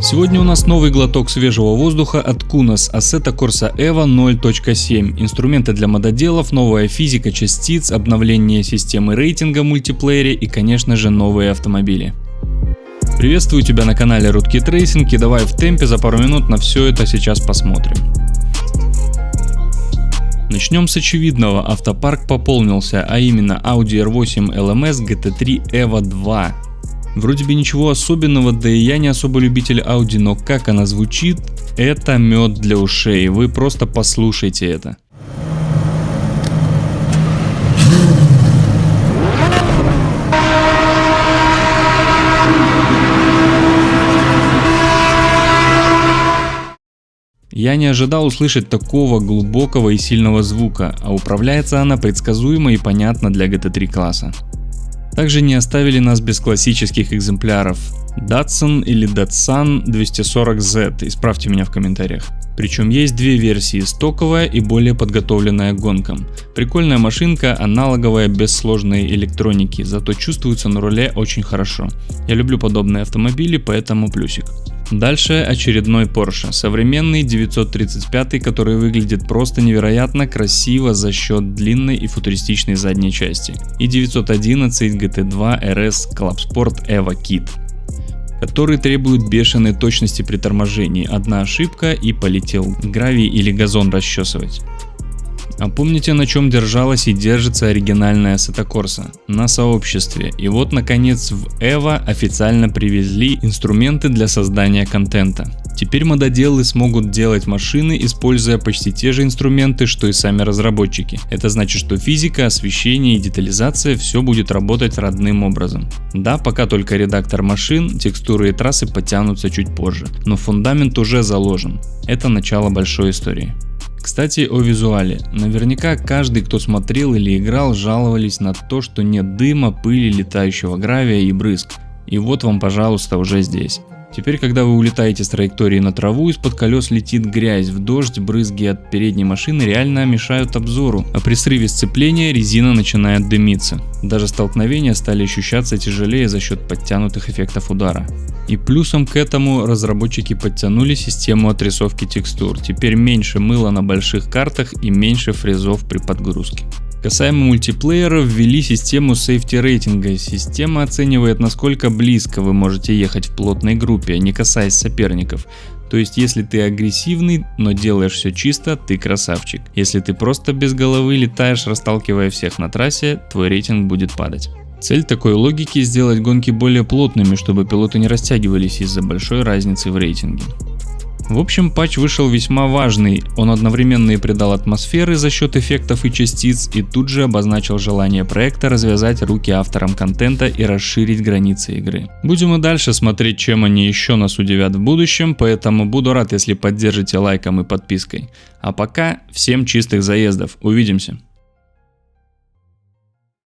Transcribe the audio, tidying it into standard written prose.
Сегодня у нас новый глоток свежего воздуха от Kunos Assetto Corsa EVO 0.7. Инструменты для мододелов, новая физика частиц, обновление системы рейтинга в мультиплеере и, конечно же, новые автомобили. Приветствую тебя на канале Rootkit Racing, и давай в темпе за пару минут на все это сейчас посмотрим. Начнем с очевидного. Автопарк пополнился, а именно Audi R8 LMS GT3 EVO 2. Вроде бы ничего особенного, да и я не особо любитель Audi, но как она звучит, это мед для ушей, вы просто послушайте это. Я не ожидал услышать такого глубокого и сильного звука, а управляется она предсказуемо и понятно для GT3 класса. Также не оставили нас без классических экземпляров Datsun или Datsun 240Z, исправьте меня в комментариях. Причем есть две версии, стоковая и более подготовленная к гонкам. Прикольная машинка, аналоговая, без сложной электроники, зато чувствуется на руле очень хорошо. Я люблю подобные автомобили, поэтому плюсик. Дальше очередной Porsche, современный 935, который выглядит просто невероятно красиво за счет длинной и футуристичной задней части, и 911 GT2 RS Club Sport EVO Kit, который требует бешеной точности при торможении. Одна ошибка и полетел гравий или газон расчесывать. А помните, на чем держалась и держится оригинальная Assetto Corsa? На сообществе. И вот наконец в EVO официально привезли инструменты для создания контента. Теперь мододелы смогут делать машины, используя почти те же инструменты, что и сами разработчики. Это значит, что физика, освещение и детализация все будет работать родным образом. Да, пока только редактор машин, текстуры и трассы подтянутся чуть позже, но фундамент уже заложен. Это начало большой истории. Кстати, о визуале. Наверняка каждый, кто смотрел или играл, жаловались на то, что нет дыма, пыли, летающего гравия и брызг. И вот вам, пожалуйста, уже здесь. Теперь, когда вы улетаете с траектории на траву, из-под колес летит грязь, в дождь брызги от передней машины реально мешают обзору, а при срыве сцепления резина начинает дымиться. Даже столкновения стали ощущаться тяжелее за счет подтянутых эффектов удара. И плюсом к этому разработчики подтянули систему отрисовки текстур, теперь меньше мыла на больших картах и меньше фрезов при подгрузке. Касаемо мультиплеера, ввели систему Safety рейтинга. Система оценивает, насколько близко вы можете ехать в плотной группе, не касаясь соперников. То есть, если ты агрессивный, но делаешь все чисто, ты красавчик. Если ты просто без головы летаешь, расталкивая всех на трассе, твой рейтинг будет падать. Цель такой логики — сделать гонки более плотными, чтобы пилоты не растягивались из-за большой разницы в рейтинге. В общем, патч вышел весьма важный, он одновременно и придал атмосферы за счет эффектов и частиц, и тут же обозначил желание проекта развязать руки авторам контента и расширить границы игры. Будем и дальше смотреть, чем они еще нас удивят в будущем, поэтому буду рад, если поддержите лайком и подпиской. А пока всем чистых заездов, увидимся!